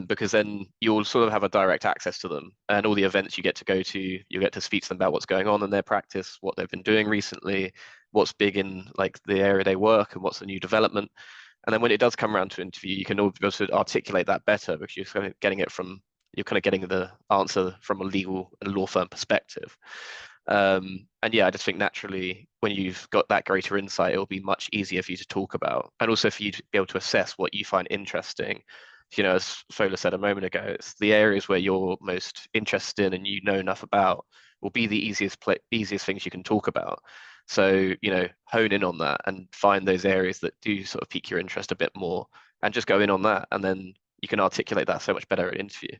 D: because then you'll sort of have a direct access to them, and all the events you get to go to, you get to speak to them about what's going on in their practice, what they've been doing recently, what's big in like the area they work, and what's the new development. And then when it does come around to interview, you can also articulate that better because you're kind of getting the answer from a legal and law firm perspective. And yeah, I just think naturally when you've got that greater insight, it will be much easier for you to talk about, and also for you to be able to assess what you find interesting. As Fola said a moment ago, it's the areas where you're most interested in and you know enough about will be the easiest things you can talk about. So, hone in on that and find those areas that do sort of pique your interest a bit more and just go in on that. And then you can articulate that so much better at interview.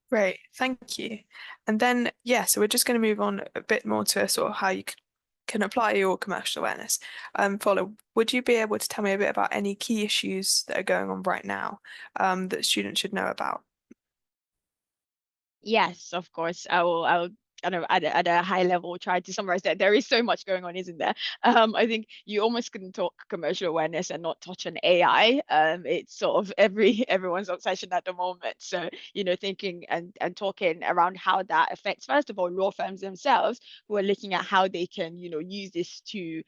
A: Great, thank you. And then, yeah, so we're just going to move on a bit more to sort of how you can apply your commercial awareness. Fola, would you be able to tell me a bit about any key issues that are going on right now that students should know about?
E: Yes, of course. I will kind of at a high level try to summarize that. There is so much going on, isn't there? I think you almost couldn't talk commercial awareness and not touch on AI. It's sort of everyone's obsession at the moment. So, thinking and talking around how that affects, first of all, law firms themselves who are looking at how they can, use this to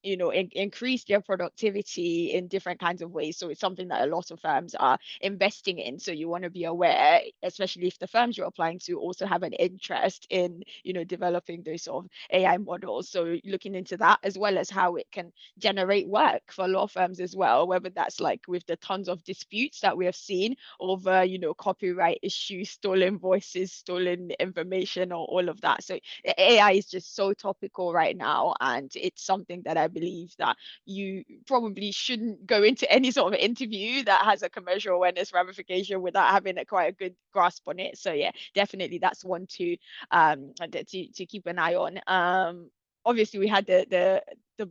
E: increase their productivity in different kinds of ways. So it's something that a lot of firms are investing in. So you want to be aware, especially if the firms you're applying to also have an interest in, developing those sort of AI models. So looking into that, as well as how it can generate work for law firms as well, whether that's like with the tons of disputes that we have seen over, copyright issues, stolen voices, stolen information, or all of that. So AI is just so topical right now, and it's something that I believe that you probably shouldn't go into any sort of interview that has a commercial awareness ramification without having quite a good grasp on it. So yeah, definitely that's one to keep an eye on. Obviously we had the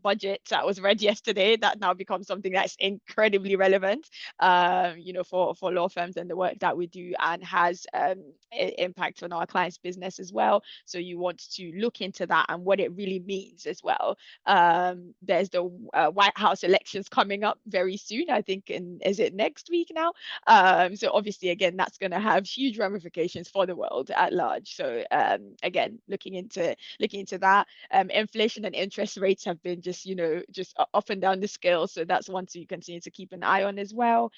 E: budget that was read yesterday that now becomes something that's incredibly relevant, for law firms and the work that we do, and has impact on our clients' business as well. So you want to look into that and what it really means as well. There's the White House elections coming up very soon, I think, is it next week now? So obviously, again, that's going to have huge ramifications for the world at large. So again, looking into that. Inflation and interest rates have been just up and down the scale. So that's one to continue to keep an eye on as well.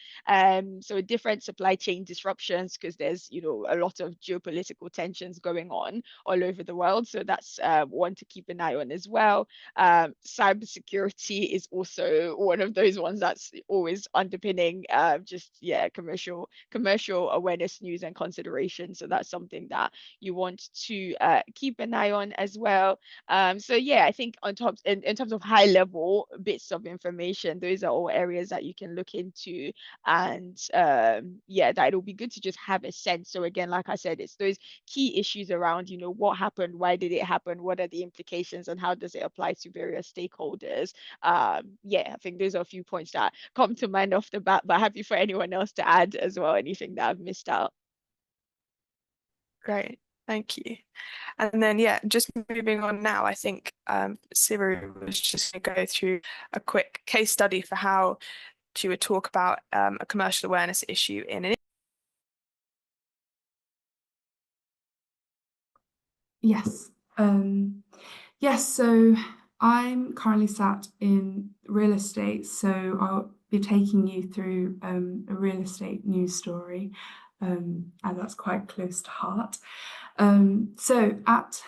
E: So different supply chain disruptions, because there's a lot of geopolitical tensions going on all over the world. So that's one to keep an eye on as well. Cybersecurity is also one of those ones that's always underpinning commercial awareness, news, and consideration. So that's something that you want to keep an eye on as well. So yeah, I think in terms of high level bits of information, those are all areas that you can look into, and yeah, that it'll be good to just have a sense. So again, like I said, it's those key issues around what happened, why did it happen, what are the implications, and how does it apply to various stakeholders. Yeah, I think those are a few points that come to mind off the bat, but happy for anyone else to add as well, anything that I've missed out.
A: Great, thank you. And then, yeah, just moving on now, I think Siru was just going to go through a quick case study for how she would talk about a commercial awareness issue in an.
C: Yes. Yes, so I'm currently sat in real estate, so I'll be taking you through a real estate news story, and that's quite close to heart. So at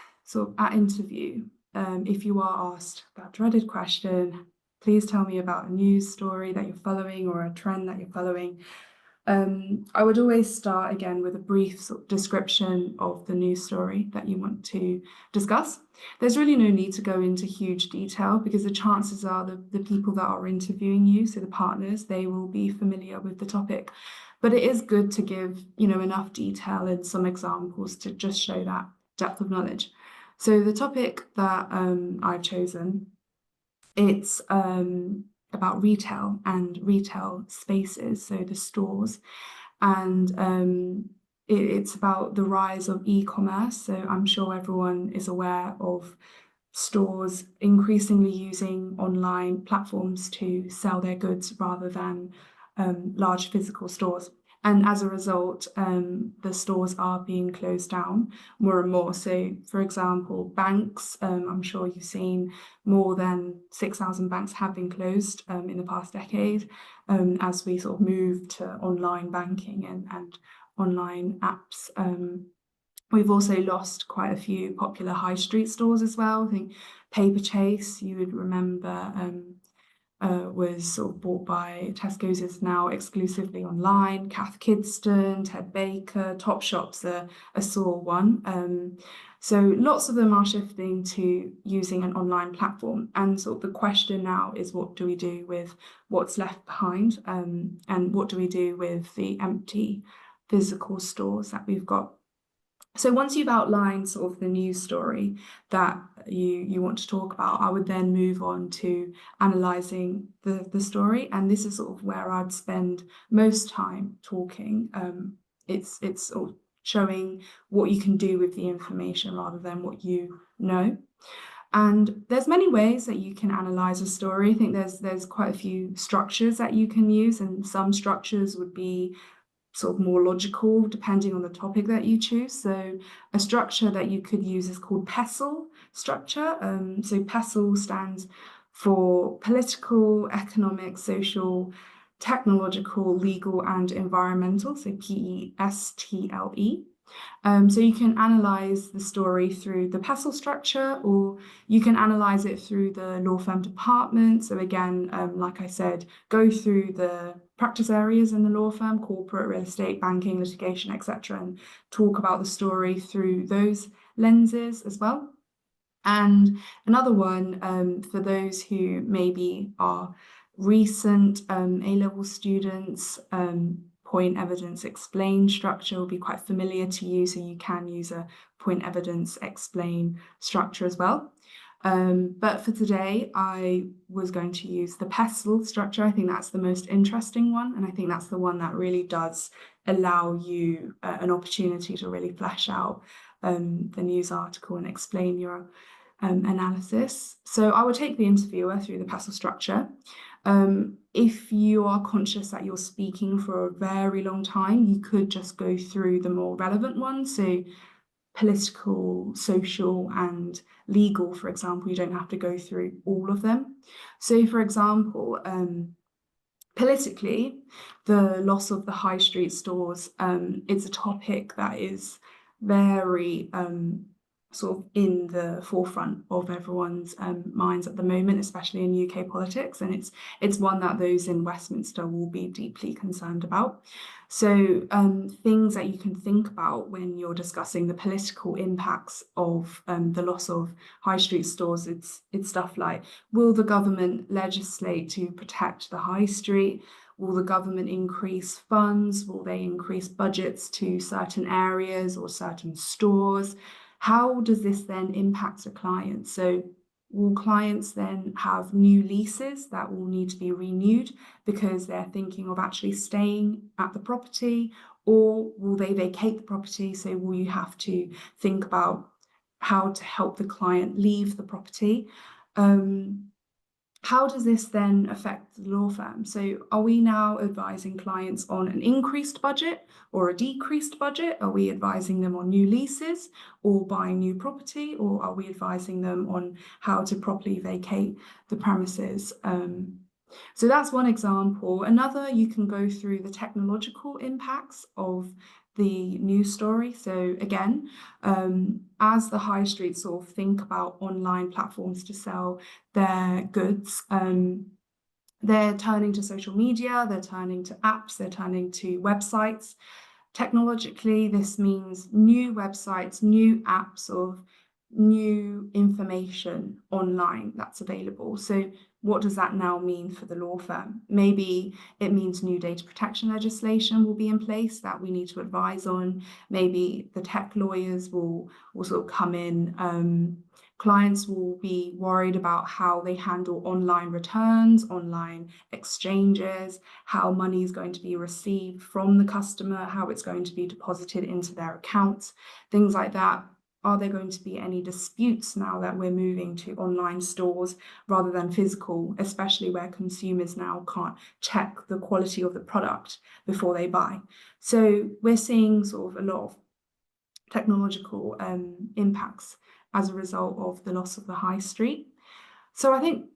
C: interview, if you are asked that dreaded question, please tell me about a news story that you're following or a trend that you're following. I would always start again with a brief sort of description of the news story that you want to discuss. There's really no need to go into huge detail because the chances are the people that are interviewing you, so the partners, they will be familiar with the topic. But it is good to give, enough detail and some examples to just show that depth of knowledge. So the topic that I've chosen, it's about retail and retail spaces, so the stores, and it's about the rise of e-commerce. So I'm sure everyone is aware of stores increasingly using online platforms to sell their goods rather than large physical stores. And as a result, the stores are being closed down more and more. So, for example, banks, I'm sure you've seen more than 6,000 banks have been closed in the past decade as we sort of move to online banking and online apps. We've also lost quite a few popular high street stores as well. I think Paperchase, you would remember, was sort of bought by Tesco's, is now exclusively online. Cath Kidston, Ted Baker, Topshop's a sore one. So lots of them are shifting to using an online platform. And sort of the question now is, what do we do with what's left behind? And what do we do with the empty physical stores that we've got? So once you've outlined sort of the news story that you want to talk about, I would then move on to analysing the story. And this is sort of where I'd spend most time talking. It's sort of showing what you can do with the information rather than what you know. And there's many ways that you can analyse a story. I think there's quite a few structures that you can use, and some structures would be sort of more logical depending on the topic that you choose. So a structure that you could use is called PESTLE structure. So PESTLE stands for political, economic, social, technological, legal, and environmental. So PESTLE. So you can analyze the story through the PESTLE structure, or you can analyze it through the law firm department. So again, like I said, go through the practice areas in the law firm: corporate, real estate, banking, litigation, etc., and talk about the story through those lenses as well. And another one, for those who maybe are recent A-level students, point evidence explain structure will be quite familiar to you, so you can use a point evidence explain structure as well. But for today, I was going to use the PESTLE structure. I think that's the most interesting one, and I think that's the one that really does allow you an opportunity to really flesh out the news article and explain your analysis. So I will take the interviewer through the PESTLE structure. If you are conscious that you're speaking for a very long time, you could just go through the more relevant ones. So political, social, and legal, for example, you don't have to go through all of them. So for example, politically, the loss of the high street stores is a topic that is very sort of in the forefront of everyone's minds at the moment, especially in UK politics, and it's one that those in Westminster will be deeply concerned about. So things that you can think about when you're discussing the political impacts of the loss of high street stores, it's stuff like, will the government legislate to protect the high street? Will the government increase funds? Will they increase budgets to certain areas or certain stores? How does this then impact a client? So will clients then have new leases that will need to be renewed because they're thinking of actually staying at the property, or will they vacate the property? So will you have to think about how to help the client leave the property? how does this then affect the law firm? So are we now advising clients on an increased budget or a decreased budget? Are we advising them on new leases or buying new property? Or are we advising them on how to properly vacate the premises? So that's one example. Another, you can go through the technological impacts of the news story. So again, as the high street sort of think about online platforms to sell their goods, they're turning to social media, they're turning to apps, they're turning to websites. Technologically, this means new websites, new apps of new information online that's available. So what does that now mean for the law firm? Maybe it means new data protection legislation will be in place that we need to advise on. Maybe the tech lawyers will sort of come in. Clients will be worried about how they handle online returns, online exchanges, how money is going to be received from the customer, how it's going to be deposited into their accounts, things like that. Are there going to be any disputes now that we're moving to online stores rather than physical, especially where consumers now can't check the quality of the product before they buy? So we're seeing sort of a lot of technological impacts as a result of the loss of the high street. So I think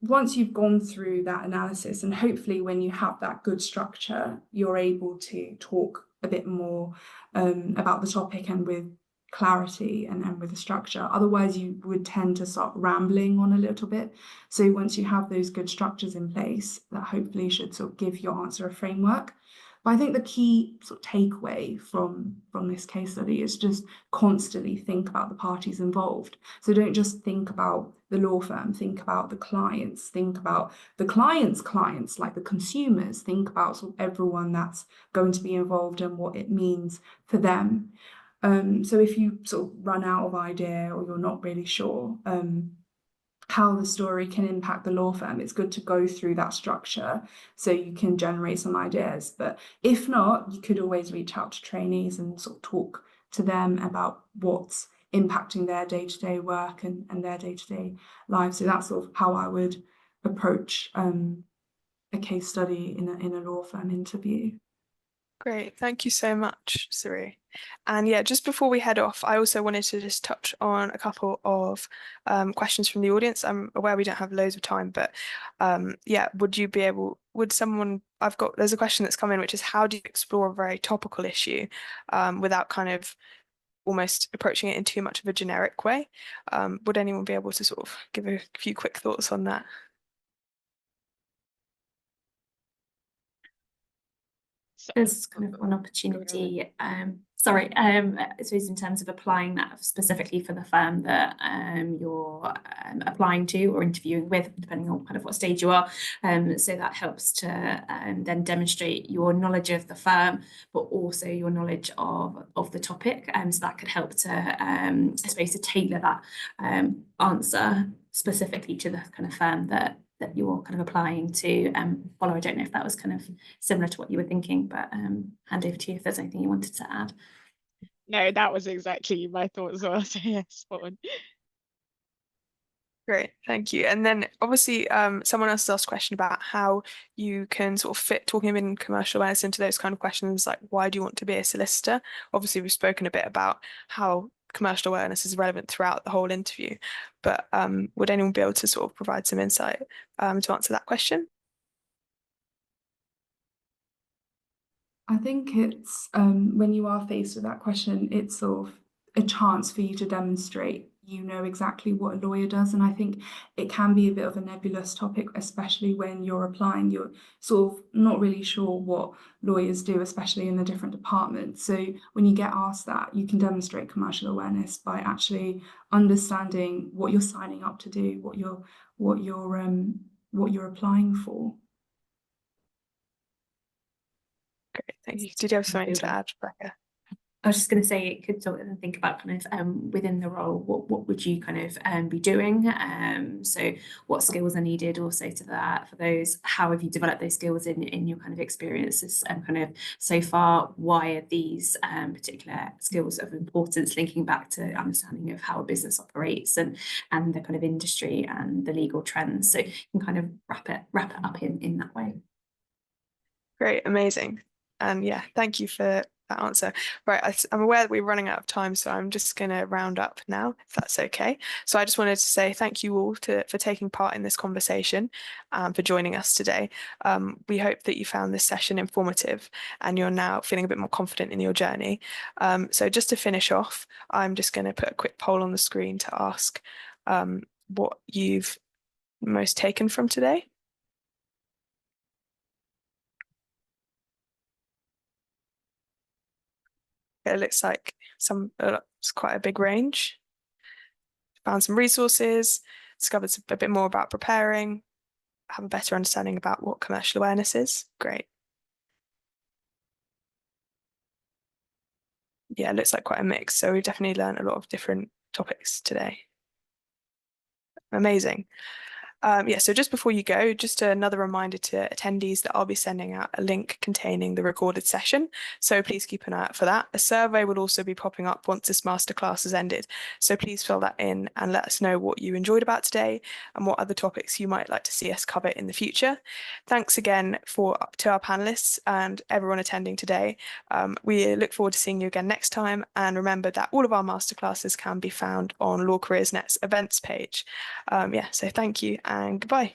C: once you've gone through that analysis, and hopefully when you have that good structure, you're able to talk a bit more about the topic and with clarity and with a structure. Otherwise, you would tend to start rambling on a little bit. So once you have those good structures in place, that hopefully should sort of give your answer a framework. But I think the key sort of takeaway from this case study is just constantly think about the parties involved. So don't just think about the law firm, think about the clients, think about the clients' clients, like the consumers, think about sort of everyone that's going to be involved and what it means for them. So if you sort of run out of idea or you're not really sure how the story can impact the law firm, it's good to go through that structure so you can generate some ideas. But if not, you could always reach out to trainees and sort of talk to them about what's impacting their day-to-day work and their day-to-day lives. So that's sort of how I would approach a case study in a law firm interview.
A: Great, thank you so much, Siru. And yeah, just before we head off, I also wanted to just touch on a couple of questions from the audience. I'm aware we don't have loads of time, but yeah, there's a question that's come in, which is how do you explore a very topical issue without kind of almost approaching it in too much of a generic way? Would anyone be able to sort of give a few quick thoughts on that?
B: There's kind of one opportunity, I suppose in terms of applying that specifically for the firm that you're applying to or interviewing with, depending on kind of what stage you are. So that helps to then demonstrate your knowledge of the firm, but also your knowledge of the topic. So that could help to, I suppose, to tailor that answer specifically to the kind of firm that you're kind of applying to. Fola, I don't know if that was kind of similar to what you were thinking, but hand over to you if there's anything you wanted to add.
E: No, that was exactly my thought as well. So yes, spot on.
A: Great, thank you. And then obviously someone else asked a question about how you can sort of fit talking in commercial awareness into those kind of questions, like why do you want to be a solicitor? Obviously, we've spoken a bit about how commercial awareness is relevant throughout the whole interview, but would anyone be able to sort of provide some insight to answer that question?
C: I think it's when you are faced with that question, it's sort of a chance for you to demonstrate you know exactly what a lawyer does. And I think it can be a bit of a nebulous topic, especially when you're applying. You're sort of not really sure what lawyers do, especially in the different departments. So when you get asked that, you can demonstrate commercial awareness by actually understanding what you're signing up to do, what you're applying for.
A: Great, thank you. Did you have something to add, Rebecca?
B: I was just going to say, it could sort of think about kind of within the role, what would you kind of be doing? So what skills are needed also to that for those? How have you developed those skills in your kind of experiences kind of so far? Why are these particular skills of importance, linking back to understanding of how a business operates and the kind of industry and the legal trends? So you can kind of wrap it up in that way.
A: Great, amazing. And yeah, thank you for that answer. Right, I'm aware that we're running out of time, so I'm just going to round up now, if that's okay. So I just wanted to say thank you all for taking part in this conversation and for joining us today. We hope that you found this session informative and you're now feeling a bit more confident in your journey. So just to finish off, I'm just going to put a quick poll on the screen to ask what you've most taken from today. It looks like it's quite a big range. Found some resources, discovered a bit more about preparing, have a better understanding about what commercial awareness is. Great. Yeah, it looks like quite a mix. So we've definitely learned a lot of different topics today. Amazing. Yeah, so just before you go, just another reminder to attendees that I'll be sending out a link containing the recorded session. So please keep an eye out for that. A survey will also be popping up once this masterclass has ended. So please fill that in and let us know what you enjoyed about today and what other topics you might like to see us cover in the future. Thanks again to our panelists and everyone attending today. We look forward to seeing you again next time. And remember that all of our masterclasses can be found on Law Careers Net's events page. Yeah, so thank you and goodbye.